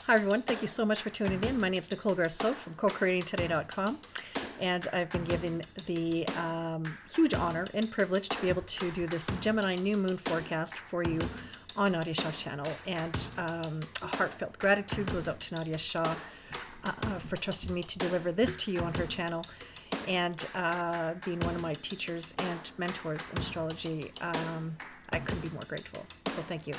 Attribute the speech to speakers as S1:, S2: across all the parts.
S1: Hi, everyone. Thank you so much for tuning in. My name is Nicole Garceau from co-creatingtoday.com, and I've been given the huge honor and privilege to be able to do this Gemini new moon forecast for you on Nadiya Shah's channel. And a heartfelt gratitude goes out to Nadiya Shah for trusting me to deliver this to you on her channel, and being one of my teachers and mentors in astrology. I couldn't be more grateful. So thank you.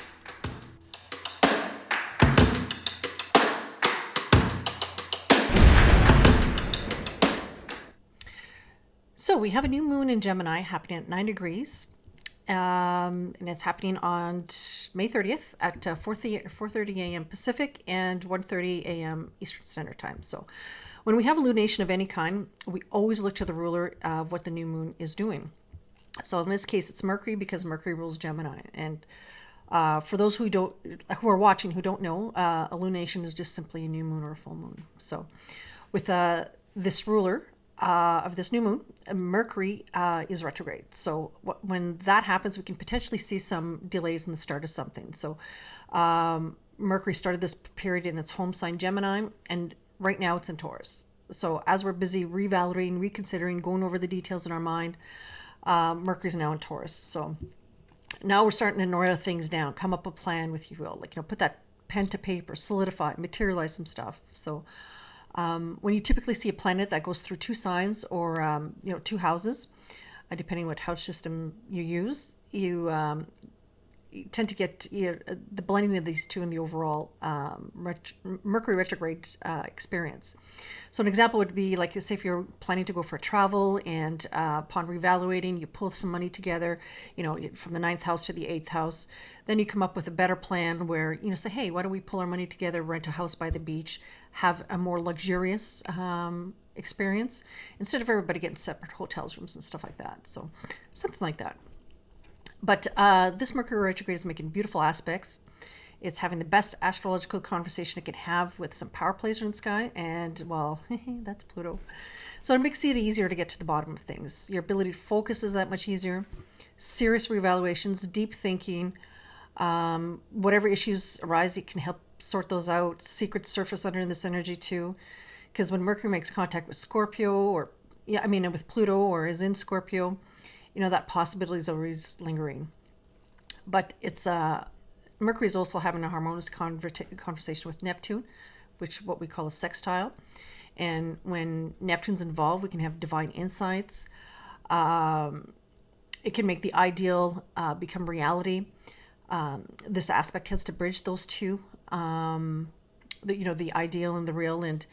S1: So we have a new moon in Gemini happening at 9 degrees, and it's happening on May 30th at 4:30 a.m. Pacific and 1:30 a.m. Eastern Standard Time. So when we have a lunation of any kind, we always look to the ruler of what the new moon is doing. So in this case, it's Mercury, because Mercury rules Gemini. And for those who are watching who don't know, a lunation is just simply a new moon or a full moon. So with this ruler of this new moon, Mercury is retrograde. So when that happens, we can potentially see some delays in the start of something. So Mercury started this period in its home sign Gemini, and right now it's in Taurus. So as we're busy reevaluating, reconsidering, going over the details in our mind, Mercury's now in Taurus. So now we're starting to narrow things down, come up a plan, if you will, put that pen to paper, solidify, materialize some stuff. So when you typically see a planet that goes through two signs or two houses, depending what house system you use, you tend to get the blending of these two in the overall Mercury retrograde experience. So an example would be like, say if you're planning to go for a travel, and upon reevaluating, you pull some money together, from the 9th house to the 8th house, then you come up with a better plan where, say, hey, why don't we pull our money together, rent a house by the beach, have a more luxurious experience, instead of everybody getting separate hotels rooms and stuff like that. So something like that. But this Mercury retrograde is making beautiful aspects. It's having the best astrological conversation it can have with some power plays in the sky, and, well, that's Pluto. So it makes it easier to get to the bottom of things. Your ability to focus is that much easier. Serious reevaluations, deep thinking, whatever issues arise, it can help sort those out. Secrets surface under this energy too, because when Mercury makes contact with Scorpio, with Pluto, or is in Scorpio, that possibility is always lingering. But it's Mercury is also having a harmonious conversation with Neptune, which what we call a sextile. And when Neptune's involved, we can have divine insights. It can make the ideal become reality. This aspect tends to bridge those two, the ideal and the real. And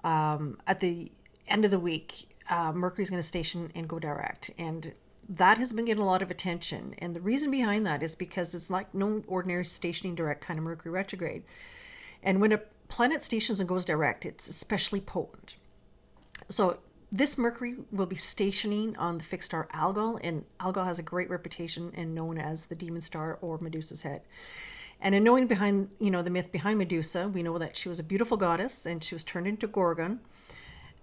S1: at the end of the week, Mercury's going to station and go direct. And that has been getting a lot of attention. And the reason behind that is because it's like no ordinary stationing direct kind of Mercury retrograde. And when a planet stations and goes direct, it's especially potent. So this Mercury will be stationing on the fixed star Algol, and Algol has a great reputation and known as the demon star or Medusa's head. And in knowing behind, the myth behind Medusa, we know that she was a beautiful goddess and she was turned into Gorgon.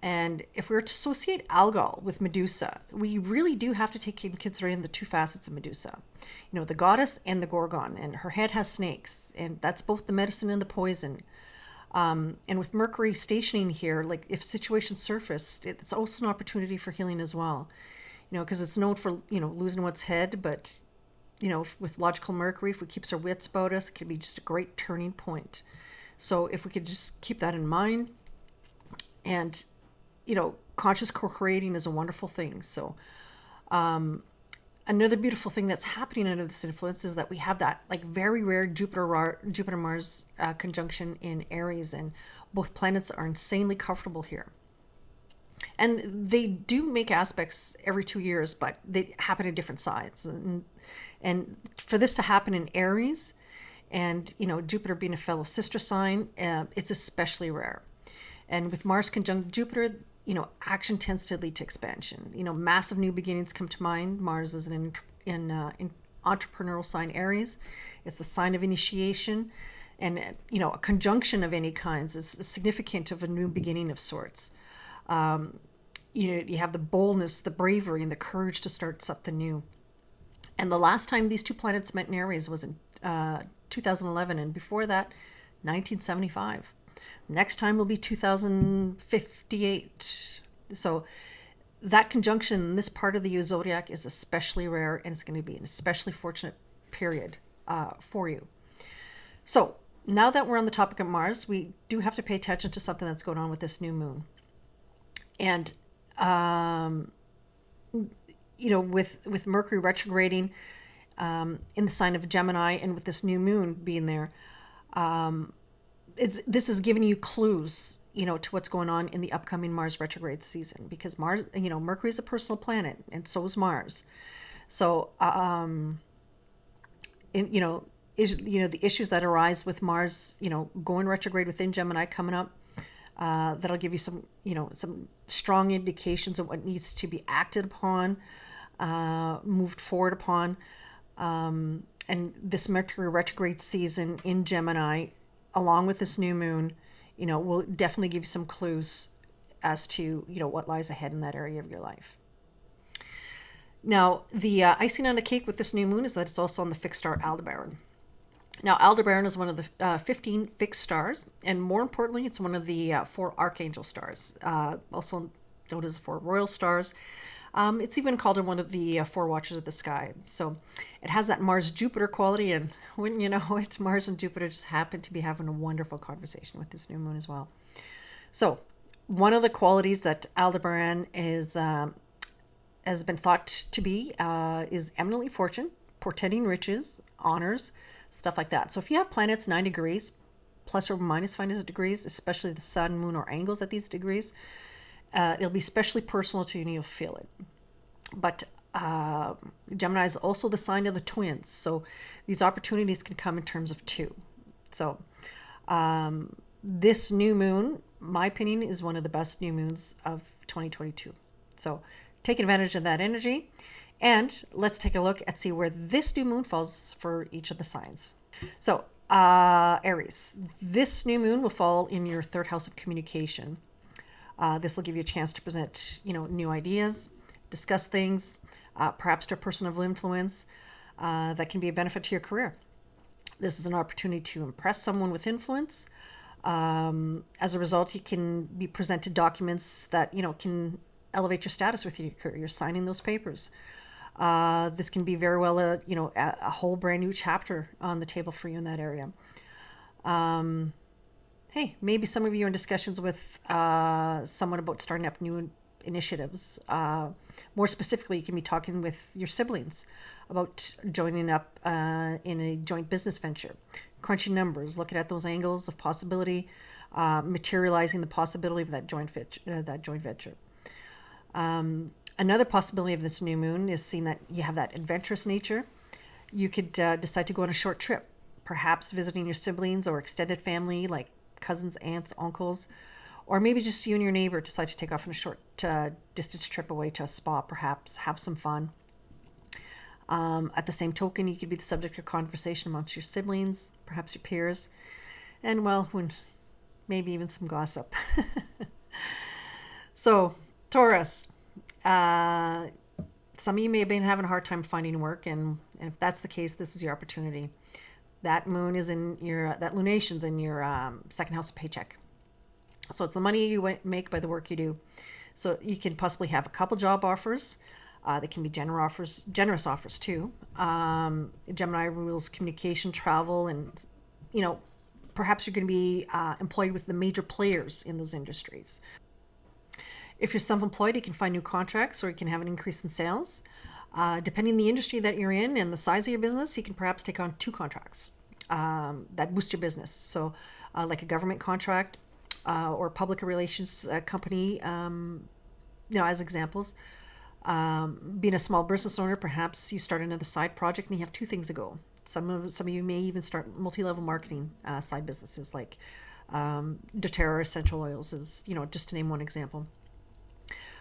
S1: And if we were to associate Algol with Medusa, we really do have to take into consideration the two facets of Medusa. The goddess and the Gorgon, and her head has snakes, and that's both the medicine and the poison. And with Mercury stationing here, like if situations surfaced, it's also an opportunity for healing as well. Because it's known for, losing one's head, but, with logical Mercury, if we keep our wits about us, it can be just a great turning point. So if we could just keep that in mind, and conscious co-creating is a wonderful thing. So another beautiful thing that's happening under this influence is that we have that very rare Jupiter-Mars conjunction in Aries, and both planets are insanely comfortable here. And they do make aspects every 2 years, but they happen in different sides. And for this to happen in Aries, and Jupiter being a fellow sister sign, it's especially rare. And with Mars conjunct Jupiter, action tends to lead to expansion. Massive new beginnings come to mind. Mars is in entrepreneurial sign Aries. It's the sign of initiation. And, a conjunction of any kinds is significant of a new beginning of sorts. You have the boldness, the bravery, and the courage to start something new. And the last time these two planets met in Aries was in 2011. And before that, 1975. Next time will be 2058. So that conjunction in this part of the zodiac is especially rare, and it's going to be an especially fortunate period for you. So now that we're on the topic of Mars, we do have to pay attention to something that's going on with this new moon. And, with Mercury retrograding in the sign of Gemini, and with this new moon being there, this is giving you clues, to what's going on in the upcoming Mars retrograde season, because Mars, Mercury is a personal planet, and so is Mars. So, the issues that arise with Mars, going retrograde within Gemini coming up, that'll give you some strong indications of what needs to be acted upon, moved forward upon. And this Mercury retrograde season in Gemini, along with this new moon, will definitely give you some clues as to, what lies ahead in that area of your life. Now, the icing on the cake with this new moon is that it's also on the fixed star Alderbaran. Now, Alderbaran is one of the 15 fixed stars, and more importantly, it's one of the 4 archangel stars, also known as the 4 royal stars. It's even called one of the 4 watchers of the sky. So it has that Mars-Jupiter quality, and wouldn't you know it, Mars and Jupiter just happen to be having a wonderful conversation with this new moon as well. So one of the qualities that Alderbaran has been thought to be is eminently fortune, portending riches, honors, stuff like that. So if you have planets 9 degrees, plus or minus 5 degrees, especially the sun, moon, or angles at these degrees, it'll be especially personal to you, and you'll feel it. But Gemini is also the sign of the twins, so these opportunities can come in terms of 2. So this new moon, my opinion, is one of the best new moons of 2022. So take advantage of that energy. And let's take a look and see where this new moon falls for each of the signs. So, Aries, this new moon will fall in your 3rd house of communication. This will give you a chance to present, new ideas, discuss things, perhaps to a person of influence that can be a benefit to your career. This is an opportunity to impress someone with influence. As a result, you can be presented documents that, can elevate your status within your career. You're signing those papers. This can be very well a whole brand new chapter on the table for you in that area. Hey, maybe some of you are in discussions with someone about starting up new initiatives. More specifically, you can be talking with your siblings about joining up in a joint business venture, crunching numbers, looking at those angles of possibility, materializing the possibility of that joint venture. Another possibility of this new moon is seeing that you have that adventurous nature. You could decide to go on a short trip, perhaps visiting your siblings or extended family like cousins, aunts, uncles, or maybe just you and your neighbor decide to take off on a short distance trip away to a spa, perhaps have some fun. At the same token, you could be the subject of conversation amongst your siblings, perhaps your peers, and maybe even some gossip. So, Taurus. Some of you may have been having a hard time finding work, and if that's the case, this is your opportunity. That moon is in that lunation's in your 2nd house of paycheck. So it's the money you make by the work you do. So you can possibly have a couple job offers. They can be generous offers too. Gemini rules communication, travel, and perhaps you're going to be employed with the major players in those industries. If you're self-employed, you can find new contracts, or you can have an increase in sales. Depending on the industry that you're in and the size of your business, you can perhaps take on 2 contracts that boost your business. So like a government contract or public relations company, as examples. Being a small business owner, perhaps you start another side project and you have 2 things to go. Some of you may even start multi-level marketing side businesses like doTERRA essential oils is, just to name one example.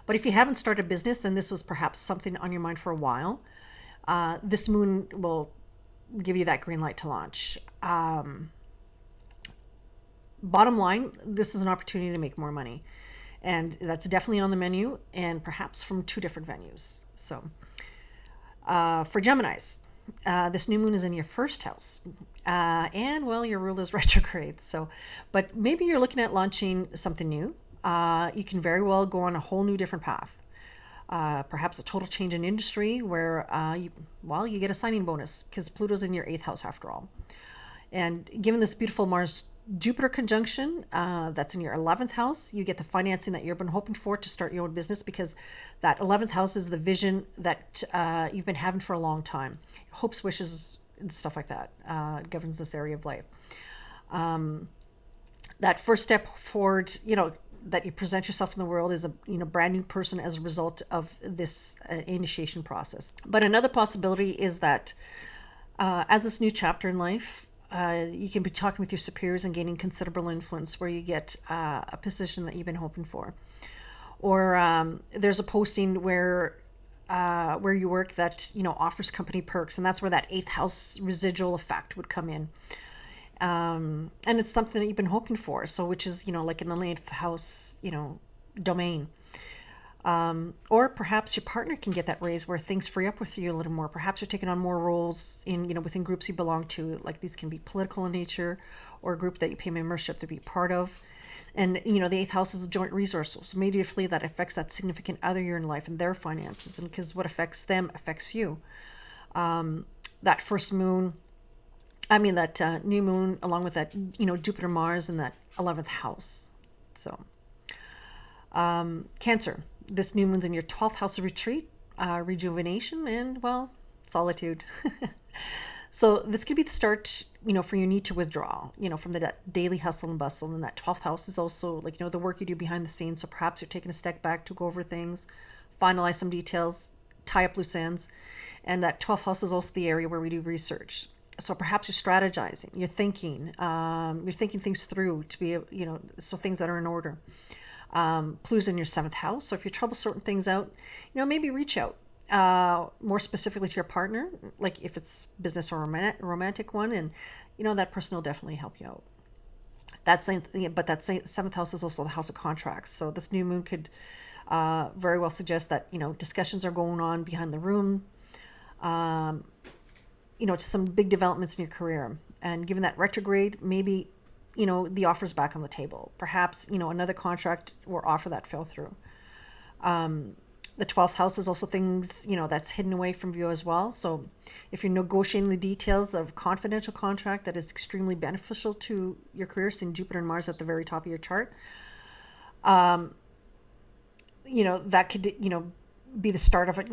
S1: But if you haven't started a business and this was perhaps something on your mind for a while, this moon will give you that green light to launch. Bottom line, this is an opportunity to make more money. And that's definitely on the menu, and perhaps from 2 different venues. So for Geminis, this new moon is in your 1st house. And well, your rule is retrograde. So, but maybe you're looking at launching something new. You can very well go on a whole new different path. Perhaps a total change in industry where you get a signing bonus because Pluto's in your eighth house after all. And given this beautiful Mars Jupiter conjunction that's in your 11th house, you get the financing that you've been hoping for to start your own business, because that 11th house is the vision that you've been having for a long time. Hopes, wishes, and stuff like that governs this area of life. That first step forward, that you present yourself in the world as a brand new person as a result of this initiation process. But another possibility is that as this new chapter in life, you can be talking with your superiors and gaining considerable influence where you get a position that you've been hoping for. Or there's a posting where you work that offers company perks, and that's where that eighth house residual effect would come in. And it's something that you've been hoping for, so which is like an eighth house domain. Or perhaps your partner can get that raise where things free up with you a little more. Perhaps you're taking on more roles in within groups you belong to. Like these can be political in nature, or a group that you pay membership to be part of. And the eighth house is a joint resource, so immediately that affects that significant other you're in life and their finances, and because what affects them affects you. That first moon, that new moon, along with that Jupiter Mars in that 11th house. So Cancer, this new moon's in your 12th house of retreat, rejuvenation, and well, solitude. So this could be the start, for your need to withdraw, from the daily hustle and bustle. And that 12th house is also like, the work you do behind the scenes. So perhaps you're taking a step back to go over things, finalize some details, tie up loose ends. And that 12th house is also the area where we do research. So perhaps you're strategizing, you're thinking things through to be, so things that are in order. Pluto's in your 7th house. So if you're trouble sorting things out, maybe reach out more specifically to your partner, like if it's business or romantic one, and that person will definitely help you out. But that 7th house is also the house of contracts. So this new moon could very well suggest that discussions are going on behind the room, to some big developments in your career. And given that retrograde, maybe the offer's back on the table. Perhaps another contract or offer that fell through. The 12th house is also things that's hidden away from view as well. So if you're negotiating the details of confidential contract that is extremely beneficial to your career, seeing Jupiter and Mars at the very top of your chart, that could be the start of it,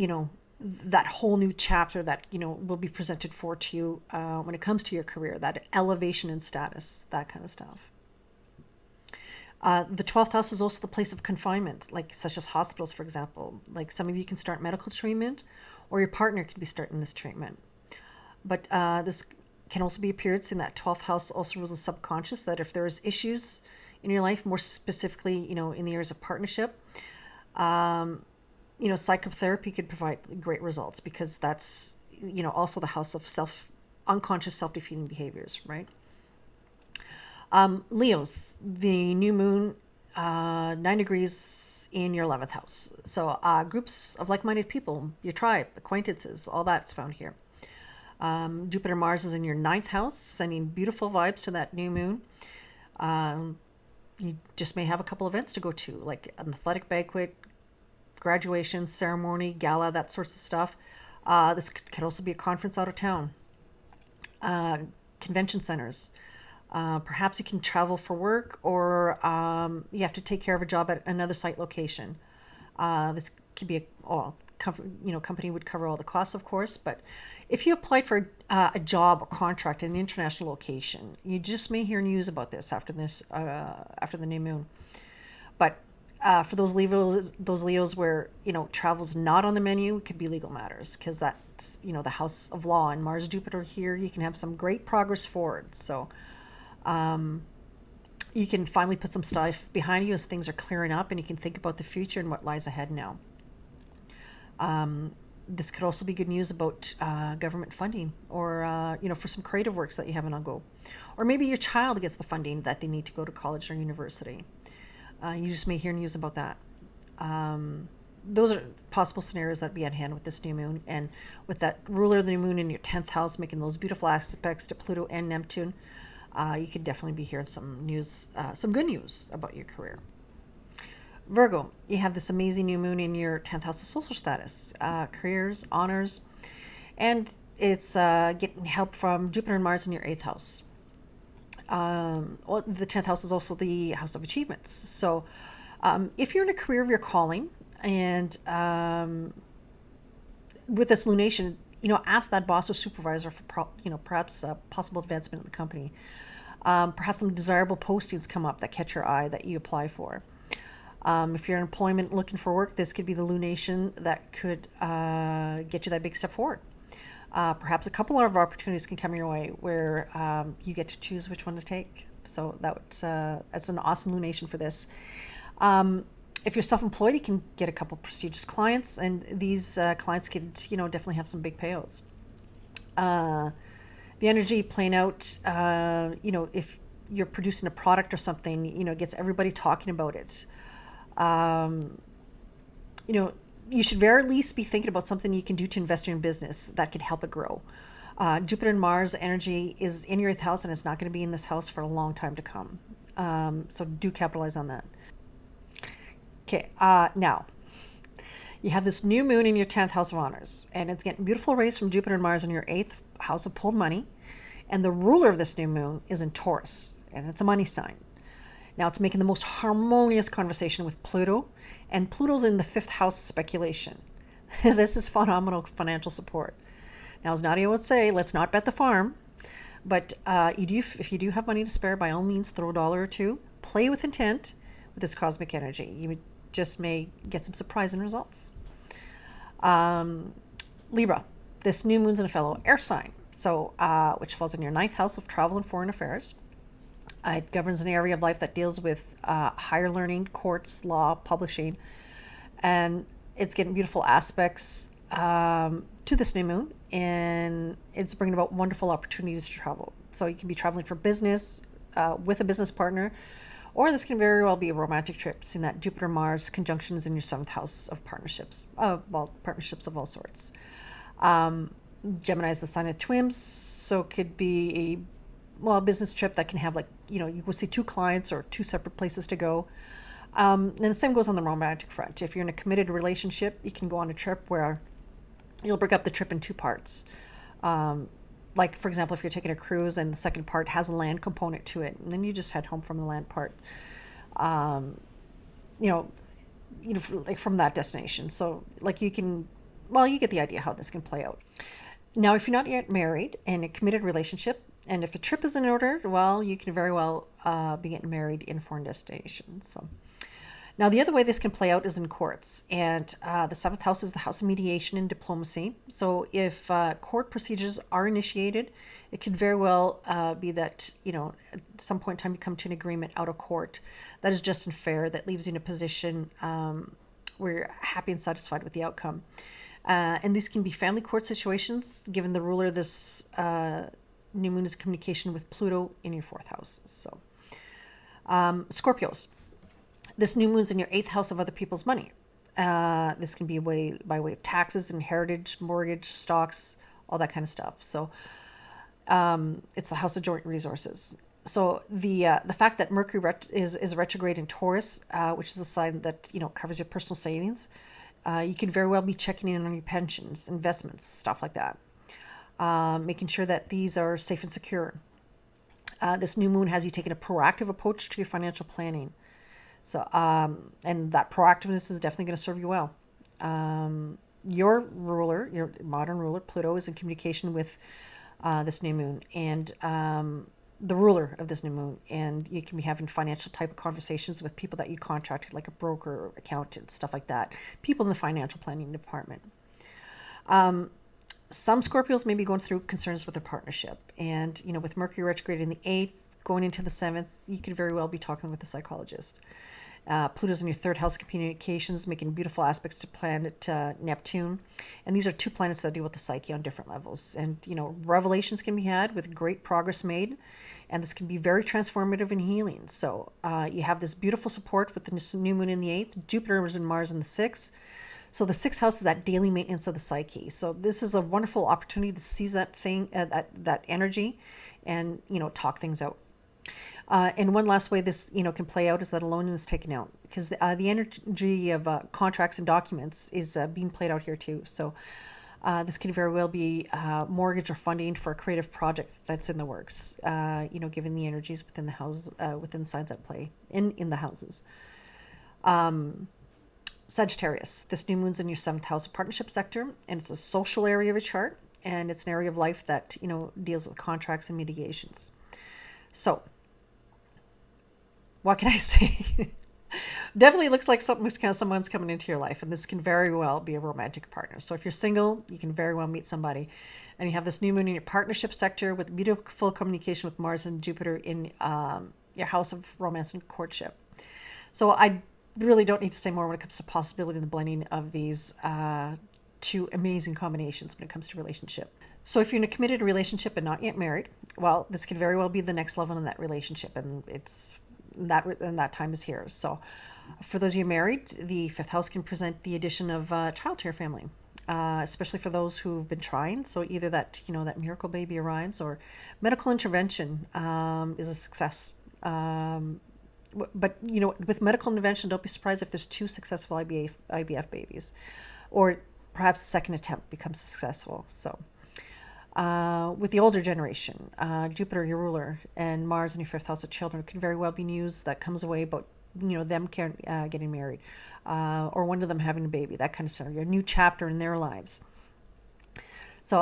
S1: that whole new chapter that will be presented to you when it comes to your career, that elevation in status, that kind of stuff. The 12th house is also the place of confinement, like such as hospitals, for example. Like some of you can start medical treatment, or your partner could be starting this treatment. But this can also be a period in that 12th house also rules the subconscious, that if there's issues in your life, more specifically in the areas of partnership, psychotherapy could provide great results, because that's also the house of unconscious self-defeating behaviors, right? Leos, the new moon, 9 degrees in your 11th house. So groups of like-minded people, your tribe, acquaintances, all that's found here. Jupiter Mars is in your 9th house, sending beautiful vibes to that new moon. You just may have a couple events to go to, like an athletic banquet, graduation, ceremony, gala, that sorts of stuff. This could also be a conference out of town. Convention centers. Perhaps you can travel for work, or you have to take care of a job at another site location. This could be company would cover all the costs, of course. But if you applied for a job or contract in an international location, you just may hear news about this after the new moon. But for those Leos where travel's not on the menu, it could be legal matters, because that's the house of law, and Mars Jupiter here, you can have some great progress forward. So you can finally put some stuff behind you as things are clearing up, and you can think about the future and what lies ahead now. This could also be good news about government funding, or for some creative works that you have on go, or maybe your child gets the funding that they need to go to college or university. You just may hear news about that. those are possible scenarios that be at hand with this new moon, and with that ruler of the new moon in your 10th house making those beautiful aspects to Pluto and Neptune, you could definitely be hearing some news, some good news about your career. Virgo, you have this amazing new moon in your 10th house of social status, careers, honors, and it's getting help from Jupiter and Mars in your 8th house. Well, the 10th house is also the house of achievements. So if you're in a career of your calling, and with this lunation, ask that boss or supervisor for perhaps a possible advancement in the company. Perhaps some desirable postings come up that catch your eye that you apply for. If you're in employment looking for work, this could be the lunation that could get you that big step forward. Perhaps a couple of opportunities can come your way where you get to choose which one to take. So that's an awesome lunation for this. If you're self-employed, you can get a couple prestigious clients, and these clients could, definitely have some big payouts. The energy playing out, if you're producing a product or something, gets everybody talking about it. You should very least be thinking about something you can do to invest in your business that could help it grow. Jupiter and Mars energy is in your 8th house, and it's not going to be in this house for a long time to come. So do capitalize on that. Okay, now you have this new moon in your 10th house of honors, and it's getting beautiful rays from Jupiter and Mars in your 8th house of pulled money. And the ruler of this new moon is in Taurus, and it's a money sign. Now it's making the most harmonious conversation with Pluto, and Pluto's in the 5th house of speculation. This is phenomenal financial support. Now, as Nadiya would say, let's not bet the farm, but if you do have money to spare, by all means, throw a dollar or two. Play with intent with this cosmic energy. You just may get some surprising results. Libra, this new moon's in a fellow air sign, so which falls in your 9th house of travel and foreign affairs. It governs an area of life that deals with higher learning, courts, law, publishing, and it's getting beautiful aspects to this new moon, and it's bringing about wonderful opportunities to travel. So you can be traveling for business with a business partner, or this can very well be a romantic trip, seeing that Jupiter-Mars conjunction is in your 7th house of partnerships, partnerships of all sorts. Gemini is the sign of twins, so it could be a business trip that can have you will see 2 clients or 2 separate places to go. And the same goes on the romantic front. If you're in a committed relationship, you can go on a trip where you'll break up the trip in 2 parts. Like, for example, if you're taking a cruise and the second part has a land component to it, and then you just head home from the land part, from that destination. So, you get the idea how this can play out. Now, if you're not yet married and a committed relationship, and if a trip is in order, you can very well be getting married in a foreign destination. So, now the other way this can play out is in courts, and the 7th house is the house of mediation and diplomacy. So, if court procedures are initiated, it could very well be that at some point in time you come to an agreement out of court that is just and fair, that leaves you in a position where you're happy and satisfied with the outcome. And these can be family court situations, given the ruler of this new moon is communication with Pluto in your 4th house. So, Scorpios, this new moon's in your 8th house of other people's money. This can be by way of taxes, inheritance, mortgage, stocks, all that kind of stuff. So, it's the house of joint resources. So the fact that Mercury is retrograde in Taurus, which is a sign that covers your personal savings, you could very well be checking in on your pensions, investments, stuff like that. Making sure that these are safe and secure. This new moon has you taking a proactive approach to your financial planning. So, and that proactiveness is definitely going to serve you well. Your modern ruler, Pluto, is in communication with this new moon, and the ruler of this new moon, and you can be having financial type of conversations with people that you contracted, like a broker, accountant, stuff like that, people in the financial planning department. Some Scorpios may be going through concerns with their partnership, and with Mercury retrograde in the 8th going into the 7th, you could very well be talking with a psychologist. Pluto's in your 3rd house of communications, making beautiful aspects to planet Neptune. And these are 2 planets that deal with the psyche on different levels. And, revelations can be had with great progress made. And this can be very transformative and healing. So you have this beautiful support with the new moon in the 8th. Jupiter is in Mars in the 6th. So the sixth house is that daily maintenance of the psyche. So this is a wonderful opportunity to seize that thing, that energy, and talk things out. And one last way this can play out is that aloneness is taken out, because the energy of contracts and documents is being played out here too. So this could very well be mortgage or funding for a creative project that's in the works. Given the energies within the house, within signs at play in the houses. Sagittarius, this new moon's in your seventh house of partnership sector, and it's a social area of your chart, and it's an area of life that deals with contracts and mediations. So, what can I say? Definitely looks like someone's coming into your life, and this can very well be a romantic partner. So if you're single, you can very well meet somebody, and you have this new moon in your partnership sector with beautiful communication with Mars and Jupiter in your house of romance and courtship. So I really don't need to say more when it comes to possibility and the blending of these two amazing combinations when it comes to relationship. So if you're in a committed relationship and not yet married, well, this could very well be the next level in that relationship, and that time is here. So for those of you married, the fifth house can present the addition of child to your family, especially for those who've been trying. So either that that miracle baby arrives, or medical intervention is a success. But with medical intervention, don't be surprised if there's two successful IVF babies, or perhaps a second attempt becomes successful. So with the older generation, Jupiter, your ruler, and Mars in your fifth house of children, could very well be news that comes away about them getting married, or one of them having a baby, that kind of scenario, a new chapter in their lives. So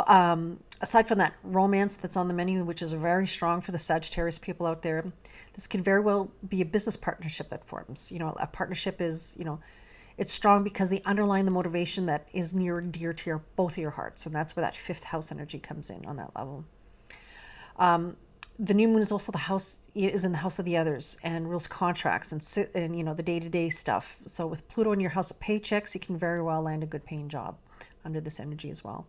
S1: aside from that romance that's on the menu, which is very strong for the Sagittarius people out there, this can very well be a business partnership that forms. A partnership is, it's strong because the underlying the motivation that is near and dear to both of your hearts, and that's where that fifth house energy comes in on that level. The new moon is also in the house of the others, and rules contracts and the day-to-day stuff. So with Pluto in your house of paychecks, you can very well land a good paying job under this energy as well.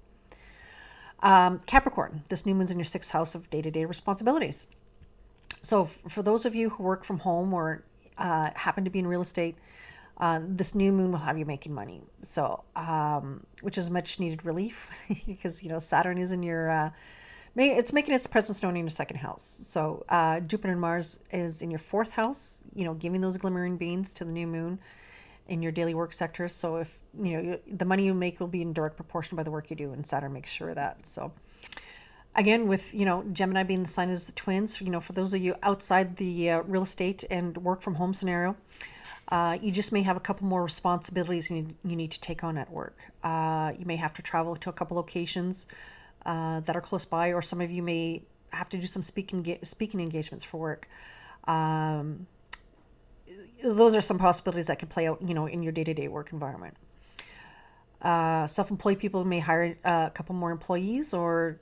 S1: Capricorn, this new moon's in your sixth house of day-to-day responsibilities. So for those of you who work from home or happen to be in real estate, this new moon will have you making money. So, which is much needed relief because, Saturn is in your, it's making its presence known in your second house. So Jupiter and Mars is in your fourth house, giving those glimmering beams to the new moon in your daily work sector. So if, the money you make will be in direct proportion by the work you do, and Saturn makes sure of that. So again, with, Gemini being the sign as the twins, for those of you outside the real estate and work from home scenario, you just may have a couple more responsibilities you need to take on at work. You may have to travel to a couple locations that are close by, or some of you may have to do some speaking engagements for work. Those are some possibilities that can play out, in your day-to-day work environment. Self-employed people may hire a couple more employees, or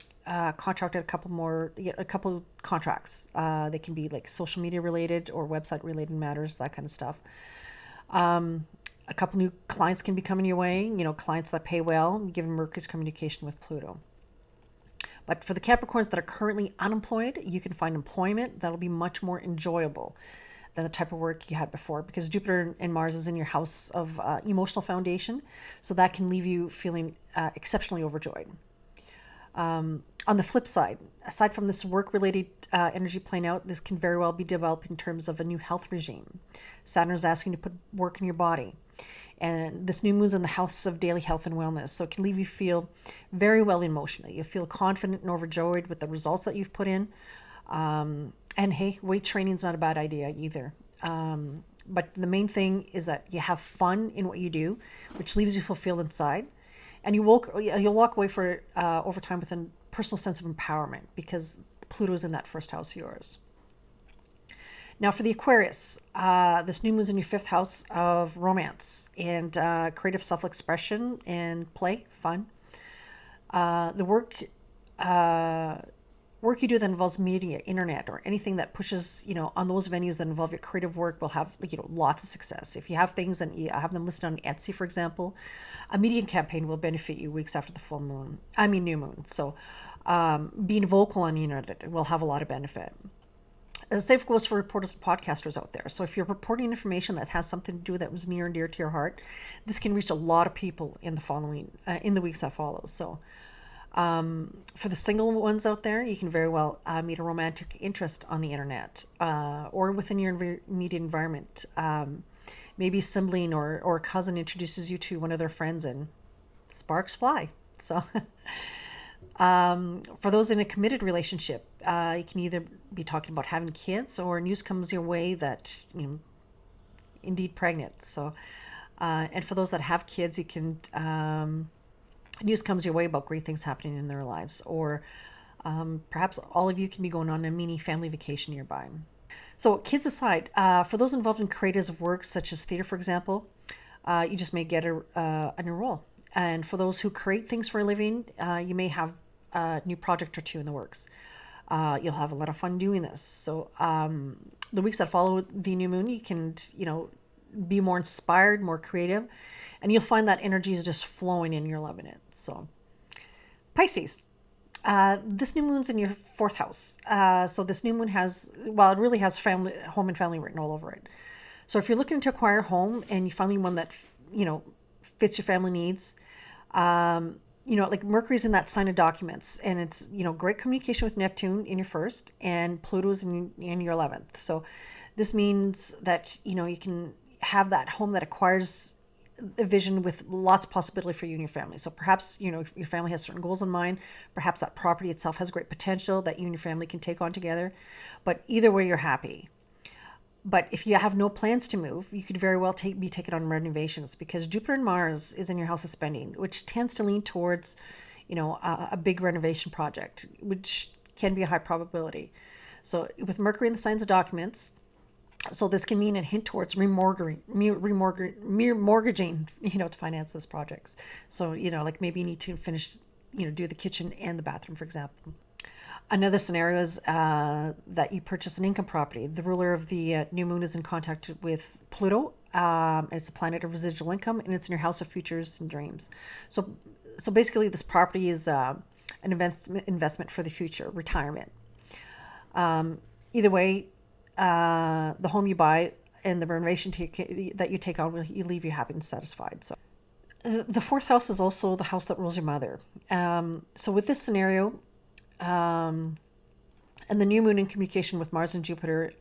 S1: contract a couple contracts. They can be like social media related or website related matters, that kind of stuff. A couple new clients can be coming your way, clients that pay well, given Mercury's communication with Pluto. But for the Capricorns that are currently unemployed, you can find employment that'll be much more enjoyable than the type of work you had before, because Jupiter and Mars is in your house of emotional foundation. So that can leave you feeling exceptionally overjoyed. On the flip side, aside from this work-related energy playing out, this can very well be developed in terms of a new health regime. Saturn is asking you to put work in your body. And this new moon's in the house of daily health and wellness. So it can leave you feel very well emotionally. You feel confident and overjoyed with the results that you've put in. And hey, weight training is not a bad idea either. But the main thing is that you have fun in what you do, which leaves you fulfilled inside. And you'll walk away over time with a personal sense of empowerment, because Pluto's in that first house of yours. Now for the Aquarius, this new moon's in your fifth house of romance and creative self-expression and play, fun. The work you do that involves media, internet, or anything that pushes, on those venues that involve your creative work will have, lots of success. If you have things and you have them listed on Etsy, for example, a media campaign will benefit you weeks after the new moon. So being vocal on the internet will have a lot of benefit. The same goes for reporters and podcasters out there. So if you're reporting information that has something to do that was near and dear to your heart, this can reach a lot of people in the weeks that follow. So for the single ones out there, you can very well meet a romantic interest on the internet or within your immediate environment. Maybe a sibling or a cousin introduces you to one of their friends and sparks fly. So for those in a committed relationship, you can either be talking about having kids or news comes your way that, indeed pregnant. So, and for those that have kids, you can, news comes your way about great things happening in their lives, or perhaps all of you can be going on a mini family vacation nearby. So kids aside, for those involved in creative work such as theater, for example, you just may get a new role. And for those who create things for a living, you may have a new project or two in the works. You'll have a lot of fun doing this. So the weeks that follow the new moon, you can, be more inspired, more creative, and you'll find that energy is just flowing and you're loving it. So Pisces, this new moon's in your fourth house. So this new moon it really has home and family written all over it. So if you're looking to acquire a home and you find one that, fits your family needs, like Mercury's in that sign of documents, and it's, great communication with Neptune in your first and Pluto's in your 11th. So this means that, you can have that home that acquires a vision with lots of possibility for you and your family. So perhaps, if your family has certain goals in mind, perhaps that property itself has great potential that you and your family can take on together. But either way, you're happy. But if you have no plans to move, you could very well be taken on renovations, because Jupiter and Mars is in your house of spending, which tends to lean towards, a big renovation project, which can be a high probability. So with Mercury in the signs of documents, so this can mean a hint towards remortgaging, to finance this project. So, like maybe you need to finish, do the kitchen and the bathroom, for example. Another scenario is that you purchase an income property. The ruler of the new moon is in contact with Pluto. It's a planet of residual income, and it's in your house of futures and dreams. So basically, this property is an investment for the future, retirement. Either way, the home you buy and the renovation that you take on will leave you happy and satisfied. So the fourth house is also the house that rules your mother. So with this scenario, and the new moon in communication with Mars and Jupiter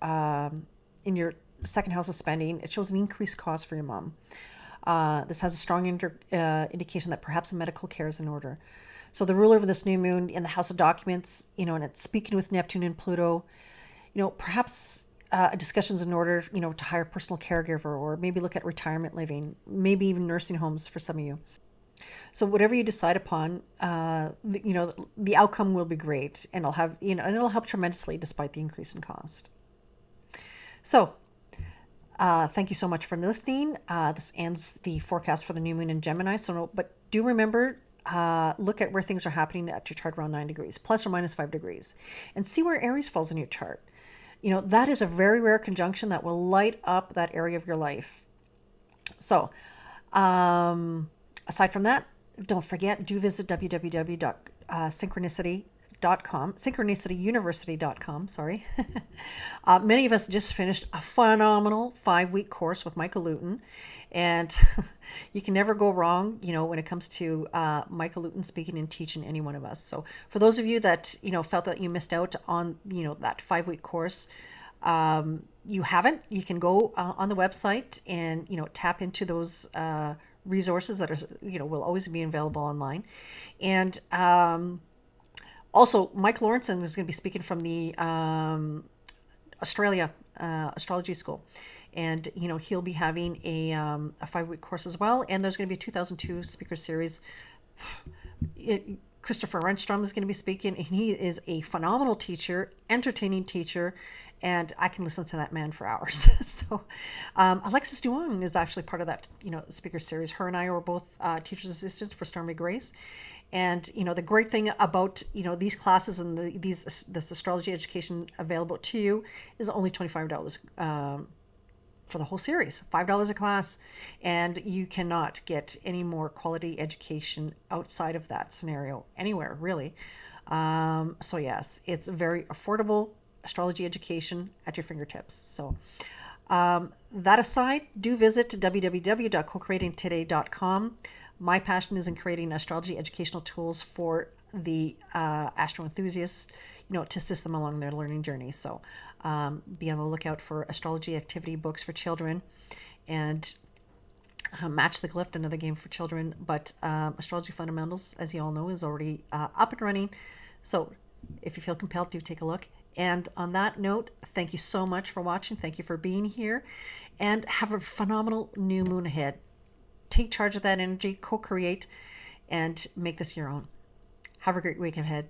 S1: in your second house of spending, it shows an increased cost for your mom. This has a strong indication that perhaps a medical care is in order. So the ruler of this new moon in the house of documents, and it's speaking with Neptune and Pluto, perhaps a discussion's in order, to hire a personal caregiver, or maybe look at retirement living, maybe even nursing homes for some of you. So whatever you decide upon, the outcome will be great, and it'll help tremendously despite the increase in cost. So, thank you so much for listening. This ends the forecast for the new moon in Gemini. But do remember, look at where things are happening at your chart around 9 degrees, plus or minus 5 degrees, and see where Aries falls in your chart. That is a very rare conjunction that will light up that area of your life. So, aside from that, don't forget, do visit www.synchronicityuniversity.com. Synchronicityuniversity.com, sorry. Many of us just finished a phenomenal 5-week course with Michael Luton, and you can never go wrong, when it comes to Michael Luton speaking and teaching any one of us. So for those of you that, felt that you missed out on, that 5-week course, you haven't, you can go on the website and, tap into those resources that are, will always be available online. And also, Mike Lawrenson is going to be speaking from the Astrology School. And, he'll be having a 5-week course as well. And there's going to be a 2002 speaker series. Christopher Renstrom is going to be speaking, and he is a phenomenal teacher, entertaining teacher, and I can listen to that man for hours. So Alexis Duong is actually part of that, speaker series. Her and I were both teacher's assistants for Stormy Grace. And, the great thing about, these classes and this astrology education available to you is only $25 for the whole series, $5 a class, and you cannot get any more quality education outside of that scenario anywhere, really. So yes, it's very affordable, astrology education at your fingertips. So that aside, do visit www.cocreatingtoday.com. My passion is in creating astrology educational tools for the astro enthusiasts, to assist them along their learning journey. So be on the lookout for astrology activity books for children, and Match the Glyph, another game for children. But Astrology Fundamentals, as you all know, is already up and running. So if you feel compelled, do take a look. And on that note, thank you so much for watching. Thank you for being here. And have a phenomenal new moon ahead. Take charge of that energy, co-create, and make this your own. Have a great week ahead.